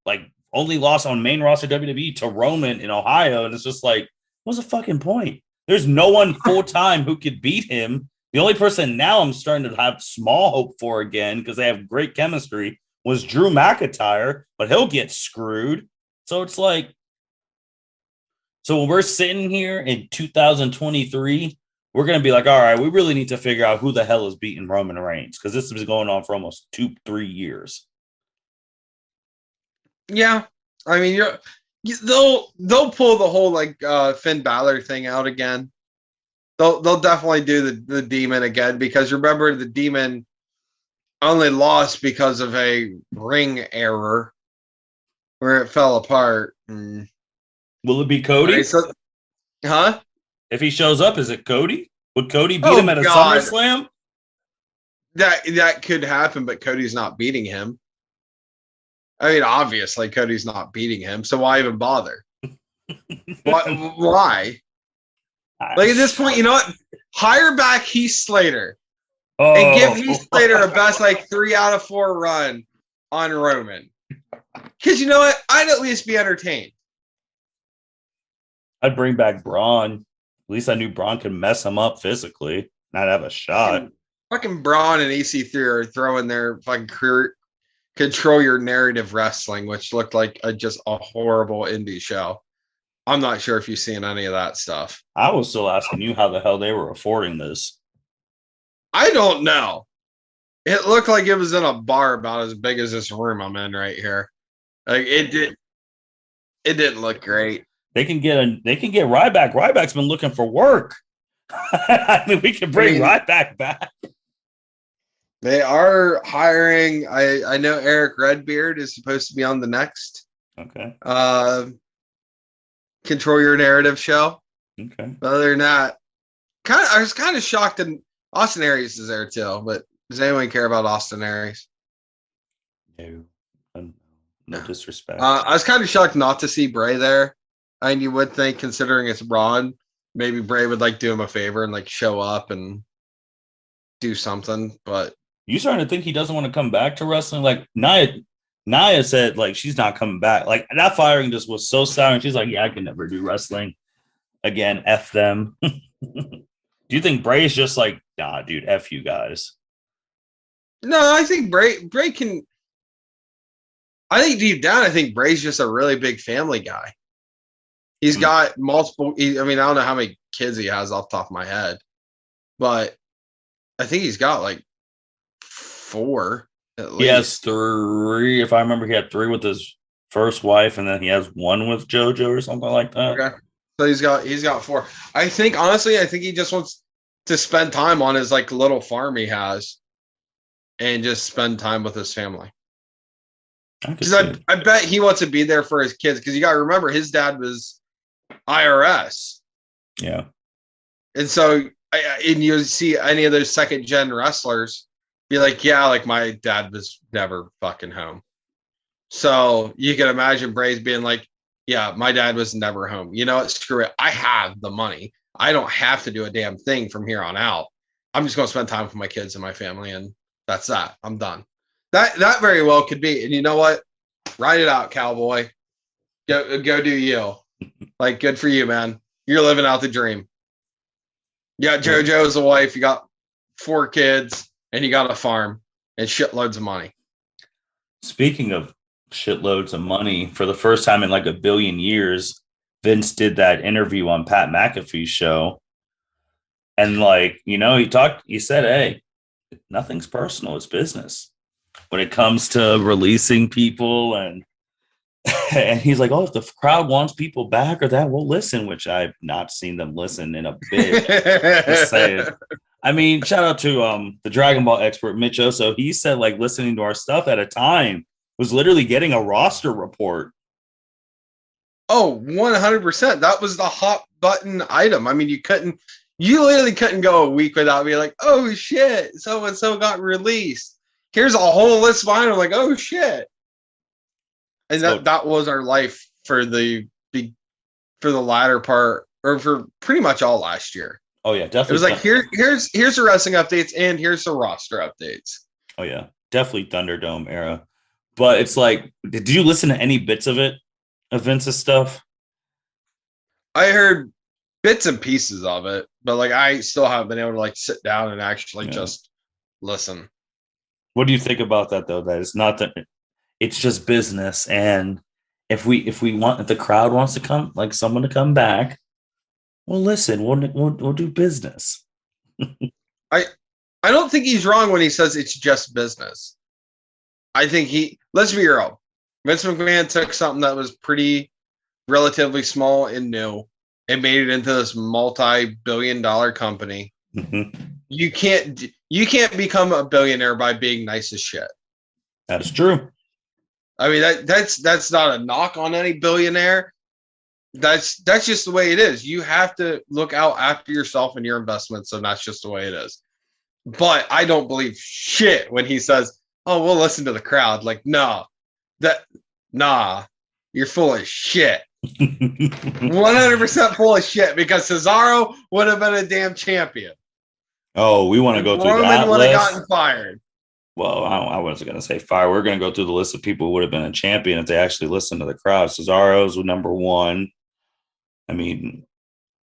like only lost on main roster WWE to Roman in Ohio. And it's just like, what's the fucking point? There's no one full-time who could beat him. The only person now I'm starting to have small hope for again, because they have great chemistry, was Drew McIntyre, but he'll get screwed. So it's like, so when we're sitting here in 2023, we're going to be like, all right, we really need to figure out who the hell is beating Roman Reigns, because this has been going on for almost 2-3 years. Yeah. I mean, they'll pull the whole like Finn Balor thing out again. They'll definitely do the Demon again, because remember, the Demon only lost because of a ring error where it fell apart. Will it be Cody? Huh? If he shows up, is it Cody? Would Cody beat him at a SummerSlam? That could happen, but Cody's not beating him. I mean, obviously, Cody's not beating him, so why even bother? Why? Like, at this point, you know what? Hire back Heath Slater and give Heath Slater a best, like, 3 out of 4 run on Roman. Because you know what? I'd at least be entertained. I'd bring back Braun. At least I knew Braun could mess him up physically, not have a shot. Fucking Braun and EC3 are throwing their fucking Control Your Narrative Wrestling, which looked like just a horrible indie show. I'm not sure if you've seen any of that stuff. I was still asking you how the hell they were affording this. I don't know. It looked like it was in a bar about as big as this room I'm in right here. Like it didn't look great. They can get Ryback. Ryback's been looking for work. I mean, we can bring Ryback back. They are hiring. I know Eric Redbeard is supposed to be on the next Control Your Narrative show. Okay. But other than that, I was kind of shocked that Austin Aries is there too. But does anyone care about Austin Aries? No disrespect. I was kind of shocked not to see Bray there. And you would think, considering it's Braun, maybe Bray would like do him a favor and like show up and do something. But you starting to think he doesn't want to come back to wrestling? Like Nia said, like she's not coming back. Like that firing just was so sour. She's like, yeah, I can never do wrestling again. F them. Do you think Bray is just like, nah, dude, F you guys? No, I think Bray can. I think deep down, I think Bray's just a really big family guy. He's got multiple. I don't know how many kids he has off the top of my head, but I think he's got like 4 at least. He has 3. If I remember, he had 3 with his first wife, and then he has 1 with JoJo or something like that. Okay, so he's got 4. I think honestly, he just wants to spend time on his like little farm he has, and just spend time with his family. Because I bet he wants to be there for his kids. Because you got to remember, his dad was IRS. Yeah. And so, and you see any of those second gen wrestlers be like, yeah, like my dad was never fucking home. So you can imagine Bray's being like, yeah, my dad was never home. You know what? Screw it. I have the money. I don't have to do a damn thing from here on out. I'm just going to spend time with my kids and my family. And that's that. I'm done. That very well could be. And you know what? Ride it out, cowboy. Go do you. Like, good for you, man. You're living out the dream. You got JoJo as a wife. You got 4 kids. And you got a farm. And shitloads of money. Speaking of shitloads of money, for the first time in like a billion years, Vince did that interview on Pat McAfee's show. And like, he said, hey, nothing's personal. It's business. When it comes to releasing people and he's like, oh, if the crowd wants people back or that, we'll listen, which I've not seen them listen in a bit. Just saying. I mean, shout out to the Dragon Ball expert, Mitch Oso. He said like listening to our stuff at a time was literally getting a roster report. Oh, 100%. That was the hot button item. I mean, you literally couldn't go a week without being like, oh shit, so-and-so got released. Here's a whole list of items. Like, oh shit. And that was our life for the latter part, or for pretty much all last year. Oh yeah, definitely. It was like here's the wrestling updates and here's the roster updates. Oh yeah, definitely Thunderdome era. But it's like, did you listen to any bits of it, of Vince's stuff? I heard bits and pieces of it, but like I still haven't been able to like sit down and actually just listen. What do you think about that though? That it's not that it's just business, and if the crowd wants to come, like someone to come back, well, listen, we'll do business. I don't think he's wrong when he says it's just business. I think let's be real. Vince McMahon took something that was pretty relatively small and new and made it into this multi-billion-dollar company. Mm-hmm. You can't become a billionaire by being nice as shit. That is true. I mean, that's not a knock on any billionaire. That's just the way it is. You have to look out after yourself and your investments, and that's just the way it is. But I don't believe shit when he says, "Oh, we'll listen to the crowd." Like, nah, you're full of shit. 100% full of shit, because Cesaro would have been a damn champion. Oh, we want to go through that Roman would list? have gotten fired. Well, I wasn't going to say fire. We're going to go through the list of people who would have been a champion if they actually listened to the crowd. Cesaro's number 1. I mean,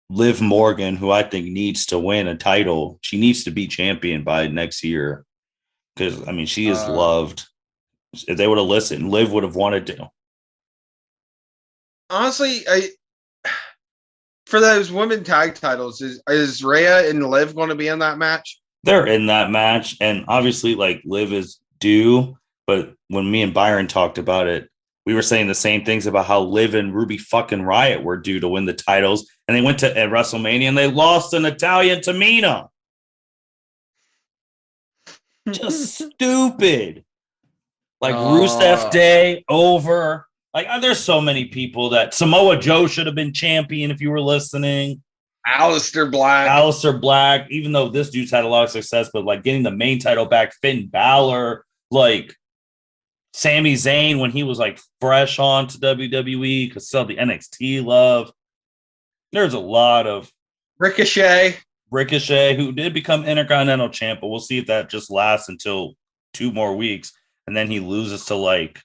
Liv Morgan, who I think needs to win a title. She needs to be champion by next year because, I mean, she is loved. If they would have listened, Liv would have wanted to. Honestly, for those women tag titles, is Rhea and Liv going to be in that match? They're in that match, and obviously, like Liv is due. But when me and Byron talked about it, we were saying the same things about how Liv and Ruby fucking Riot were due to win the titles, and they went to at WrestleMania and they lost an Italian Tamina. Just stupid. Like Rusev Day over. Like there's so many people that Samoa Joe should have been champion if you were listening. Aleister Black, even though this dude's had a lot of success, but like getting the main title back, Finn Balor, like Sami Zayn when he was like fresh on to WWE because still the NXT love. There's a lot of Ricochet, who did become Intercontinental champ, but we'll see if that just lasts until 2 more weeks, and then he loses to like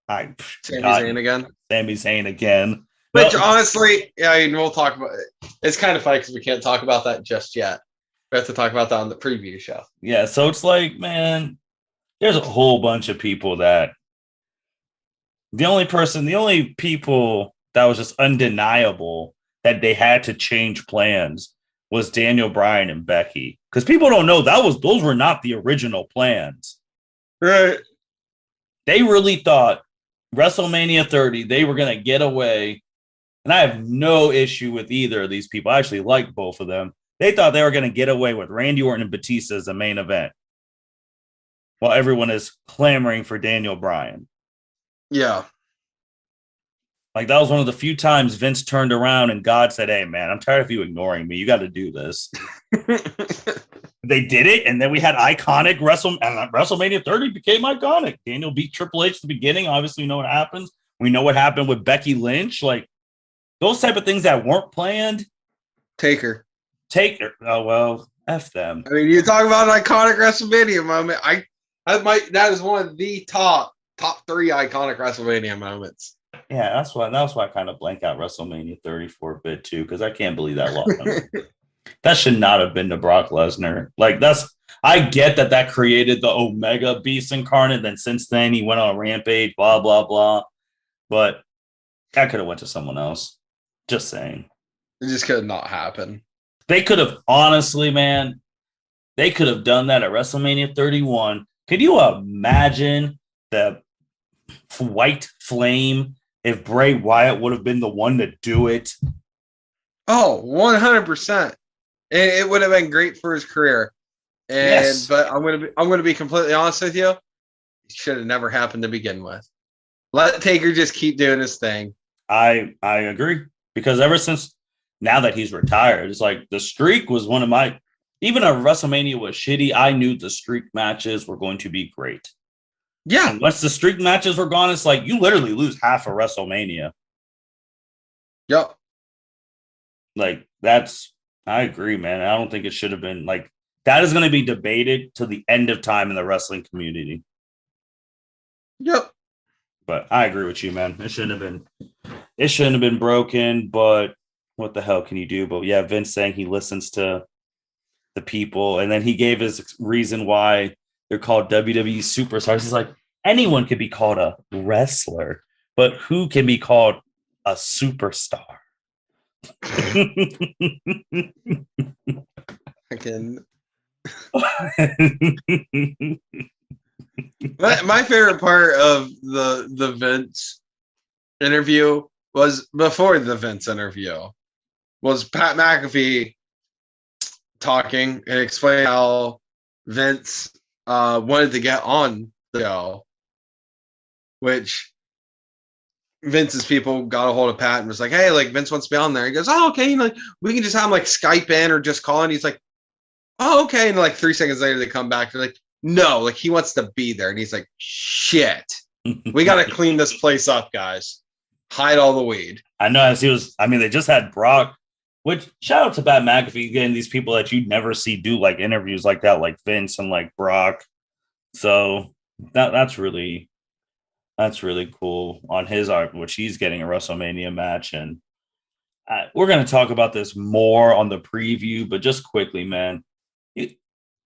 Sami Zayn again. Which honestly, I mean, we'll talk about it. It's kind of funny because we can't talk about that just yet. We have to talk about that on the preview show. Yeah, so it's like, man, there's a whole bunch of people that the only people that was just undeniable that they had to change plans was Daniel Bryan and Becky. Because people don't know those were not the original plans. Right. They really thought WrestleMania 30, they were going to get away. And I have no issue with either of these people. I actually like both of them. They thought they were going to get away with Randy Orton and Batista as the main event, while everyone is clamoring for Daniel Bryan. Yeah. Like that was one of the few times Vince turned around and God said, "Hey, man, I'm tired of you ignoring me. You got to do this." They did it, and then we had iconic WrestleMania 30 became iconic. Daniel beat Triple H at the beginning. Obviously, we know what happens. We know what happened with Becky Lynch. Like those type of things that weren't planned. Taker. Oh well, F them. I mean, you talk about an iconic WrestleMania moment. That is one of the top 3 iconic WrestleMania moments. Yeah, that's why I kind of blank out WrestleMania 30 for a bit too, because I can't believe that lost. That should not have been to Brock Lesnar. Like I get that created the Omega Beast incarnate. Then since then he went on a rampage, blah blah blah. But that could have went to someone else. Just saying. It just could not happen. They could have honestly, man. They could have done that at WrestleMania 31. Could you imagine the white flame if Bray Wyatt would have been the one to do it? Oh, 100%. It would have been great for his career. Yes. But I'm gonna be completely honest with you. It should have never happened to begin with. Let Taker just keep doing his thing. I agree. Because ever since now that he's retired, it's like the streak was one of my, even if WrestleMania was shitty, I knew the streak matches were going to be great. Yeah. And once the streak matches were gone, it's like you literally lose half of WrestleMania. Yep. Like I agree, man. I don't think it should have been like that is going to be debated to the end of time in the wrestling community. Yep. But I agree with you, man. It shouldn't have been broken, but what the hell can you do? But yeah, Vince saying he listens to the people, and then he gave his reason why they're called WWE superstars. He's like, anyone could be called a wrestler, but who can be called a superstar? Again. My favorite part of the Vince interview was before the Vince interview was Pat McAfee talking and explaining how Vince wanted to get on the show, which Vince's people got a hold of Pat and was like, "Hey, like Vince wants to be on there." He goes, "Oh, okay, like we can just have him like Skype in or just call in." He's like, "Oh, okay." And like 3 seconds later, they come back. They're like, "No, like he wants to be there." And he's like, "Shit, we got to clean this place up, guys. Hide all the weed." I know. They just had Brock. Which shout out to Pat McAfee again. These people that you never see do like interviews like that, like Vince and like Brock. So that's really cool on his art, which he's getting a WrestleMania match. And we're going to talk about this more on the preview, but just quickly, man,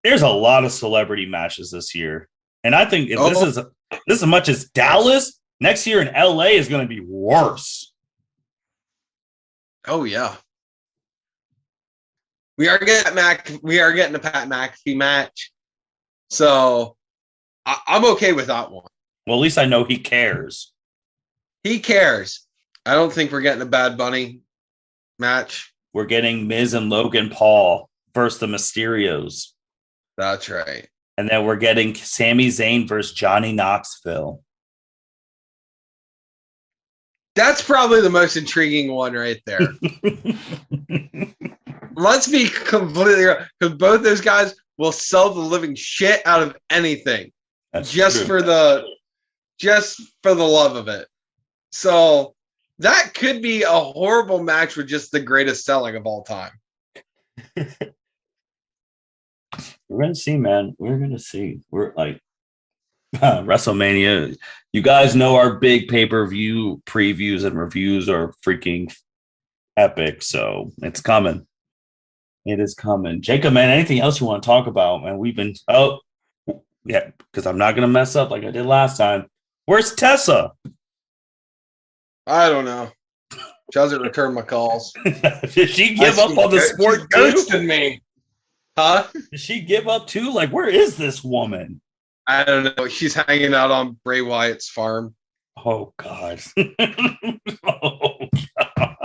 there's a lot of celebrity matches this year. And I think if this is as much as Dallas, next year in LA is going to be worse. Oh yeah. We are getting a Pat McAfee match. So I'm okay with that one. Well, at least I know he cares. He cares. I don't think we're getting a Bad Bunny match. We're getting Miz and Logan Paul versus the Mysterios. That's right. And then we're getting Sami Zayn versus Johnny Knoxville. That's probably the most intriguing one right there. Let's be completely real, because both those guys will sell the living shit out of anything. That's just true. for the love of it. So that could be a horrible match with just the greatest selling of all time. We're gonna see, man. We're gonna see. We're like WrestleMania. You guys know our big pay-per-view previews and reviews are freaking epic. So it's coming. It is coming. Jacob, man, anything else you want to talk about? Man, we've been yeah, because I'm not gonna mess up like I did last time. Where's Tessa? I don't know. She doesn't return my calls. Did she give up on the sport too? Ghosting me. Huh? Did she give up too? Like, where is this woman? I don't know. She's hanging out on Bray Wyatt's farm. Oh God. Oh, God.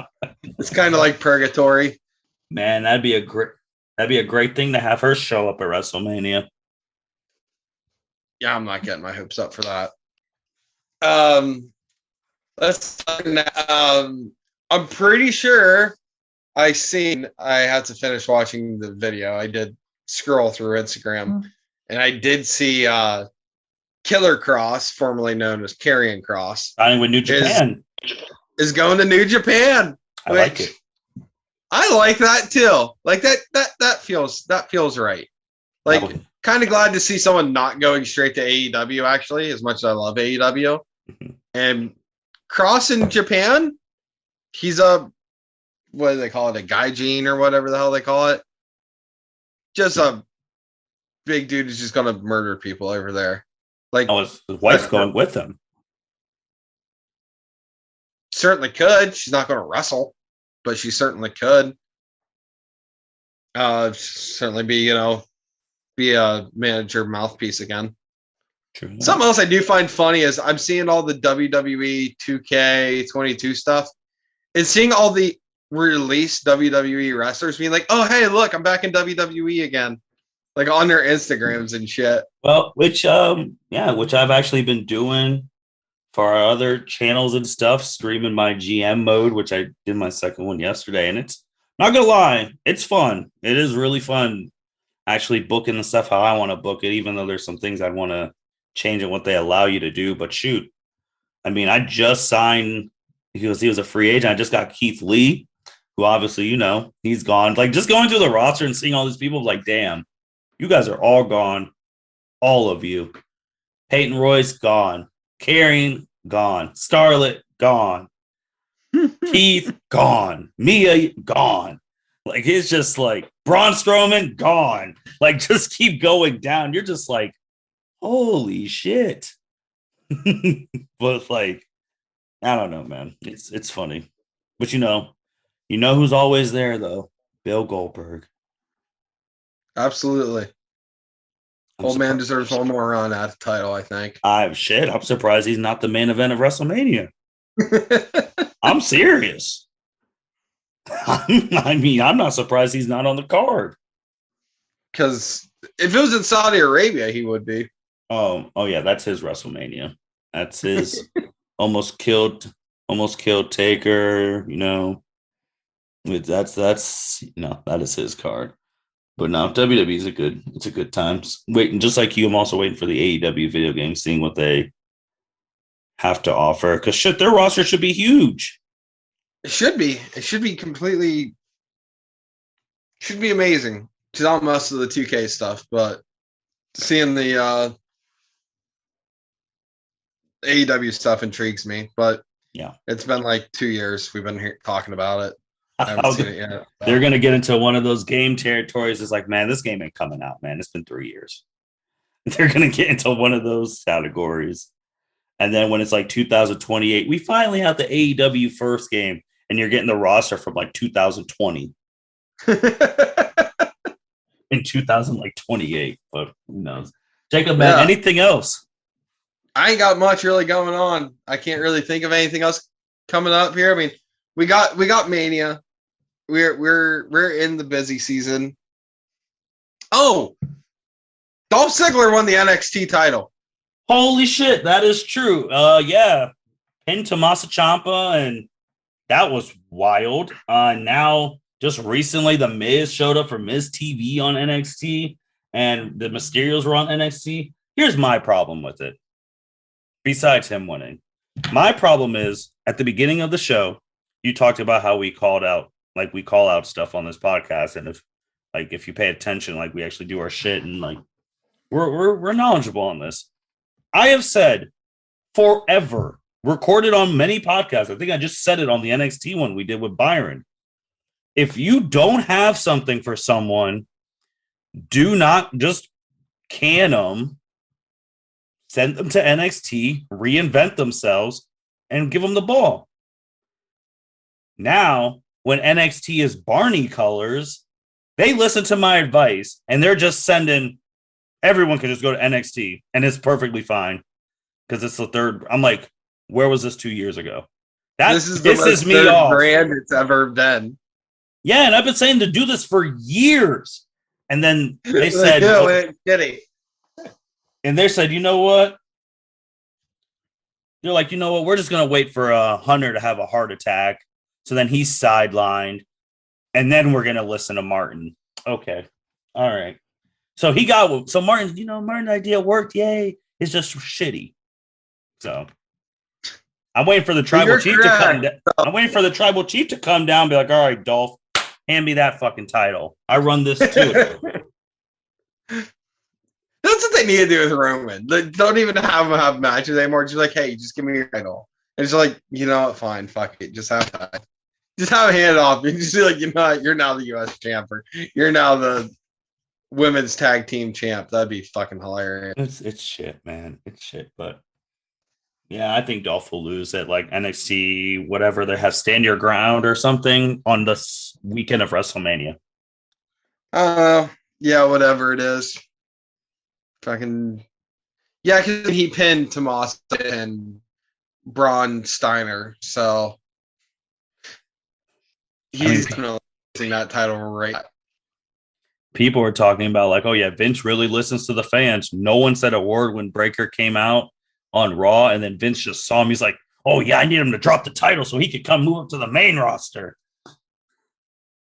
It's kind of like purgatory. Man, that'd be a great thing to have her show up at WrestleMania. Yeah, I'm not getting my hopes up for that. Let's talk now. I'm pretty sure I had to finish watching the video. I did scroll through Instagram, and I did see Killer Cross, formerly known as Karrion Kross, Signing with New Japan. Is going to New Japan. I like it. I like that too. Like that feels right. Like, kind of glad to see someone not going straight to AEW, actually, as much as I love AEW. And Cross in Japan, he's what do they call it? A gaijin or whatever the hell they call it. Just a big dude who's just going to murder people over there. Like, his wife's going with him. Certainly could. She's not going to wrestle, but she certainly could. Certainly be a manager mouthpiece again. True. Something else I do find funny is I'm seeing all the WWE 2K22 stuff and seeing all the released WWE wrestlers being like, oh, hey, look, I'm back in WWE again. Like on their Instagrams and shit. Well, which I've actually been doing for our other channels and stuff, streaming my GM mode, which I did my second one yesterday. And it's not gonna lie, it's fun. It is really fun actually booking the stuff how I want to book it, even though there's some things I want to change in what they allow you to do. But shoot, I mean, I just signed, he was a free agent. I just got Keith Lee, who obviously, he's gone. Like, just going through the roster and seeing all these people, like, damn, you guys are all gone. All of you. Peyton Royce, gone. Karrion, gone. Starlet, gone. Keith, gone. Mia, gone. Like, it's just like Braun Strowman, gone. Like, just keep going down. You're just like, holy shit. But like, I don't know, man. It's funny. But you know who's always there though? Bill Goldberg. Absolutely. Old man deserves one more run at the title, I think. I'm surprised he's not the main event of WrestleMania. I'm serious. I mean, I'm not surprised he's not on the card. Because if it was in Saudi Arabia, he would be. Oh yeah, that's his WrestleMania. That's his almost killed Taker, that is his card. But no, WWE is it's a good time. Waiting, just like you, I'm also waiting for the AEW video game, seeing what they have to offer. Because shit, their roster should be huge. It should be. It should be amazing. It's not most of the 2K stuff, but seeing the AEW stuff intrigues me. But yeah, it's been like 2 years we've been here talking about it. I haven't seen it yet. They're going to get into one of those game territories. It's like, man, this game ain't coming out, man. It's been 3 years. They're going to get into one of those categories. And then when it's like 2028, we finally have the AEW first game, and you're getting the roster from like 2020 in 2028. But who knows? Jacob, man, anything else? I ain't got much really going on. I can't really think of anything else coming up here. I mean, we got Mania. We're in the busy season. Oh, Dolph Ziggler won the NXT title. Holy shit, that is true. Yeah, pinned Tommaso Ciampa, and that was wild. Now, just recently, The Miz showed up for Miz TV on NXT, and the Mysterios were on NXT. Here's my problem with it. Besides him winning, my problem is at the beginning of the show, you talked about how we called out, like we call out stuff on this podcast, and if you pay attention, like we actually do our shit, and like we're knowledgeable on this. I have said forever, recorded on many podcasts. I think I just said it on the NXT one we did with Byron. If you don't have something for someone, do not just can them, send them to NXT, reinvent themselves, and give them the ball. Now, when NXT is Barney colors, they listen to my advice, and they're just sending. Everyone can just go to NXT, and it's perfectly fine because it's the third. I'm like, where was this 2 years ago? This is the most third brand it's ever been. Yeah, and I've been saying to do this for years. And then they said, and they said, you know what? They're like, you know what? We're just going to wait for Hunter to have a heart attack. So then he's sidelined. And then we're going to listen to Martin. Okay. All right. So Martin, Martin's idea worked. Yay. It's just shitty. So I'm waiting for the tribal chief to come down. I'm waiting for the tribal chief to come down and be like, all right, Dolph, hand me that fucking title. I run this too. That's what they need to do with Roman. They don't even have him have matches anymore. Just like, hey, just give me your title. And it's like, you know what? Fine, fuck it. Just have time. Just have it handed off. You just be like, you know what? You're now the U.S. champ. You're now the women's tag team champ. That'd be fucking hilarious. It's shit, man. It's shit. But yeah, I think Dolph will lose at like NXT, whatever they have, Stand Your Ground or something on this weekend of WrestleMania. Yeah, whatever it is. Fucking yeah, because he pinned Tommaso and Braun Steiner, so he's definitely losing that title right. People were talking about like, oh yeah, Vince really listens to the fans. No one said a word when Breakker came out on Raw, and then Vince just saw him. He's like, oh yeah, I need him to drop the title so he could come move up to the main roster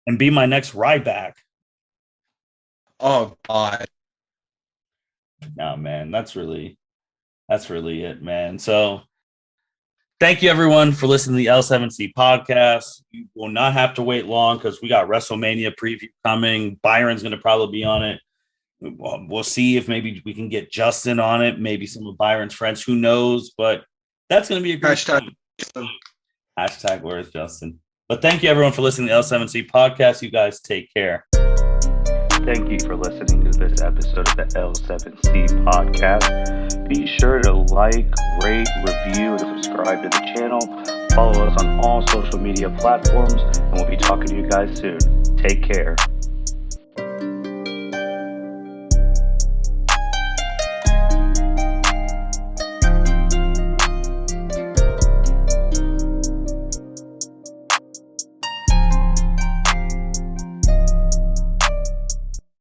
and be my next Ryback. Oh God. No, man, that's really it, man. So thank you everyone for listening to the L7C podcast. You will not have to wait long because we got WrestleMania preview coming. Byron's going to probably be on it. We'll see if maybe we can get Justin on it, maybe some of Byron's friends, who knows, but that's going to be a great hashtag where's Justin. But thank you everyone for listening to the L7C podcast. You guys take care. Thank you for listening to this episode of the L7C podcast. Be sure to like, rate, review, and subscribe to the channel. Follow us on all social media platforms, and we'll be talking to you guys soon. Take care.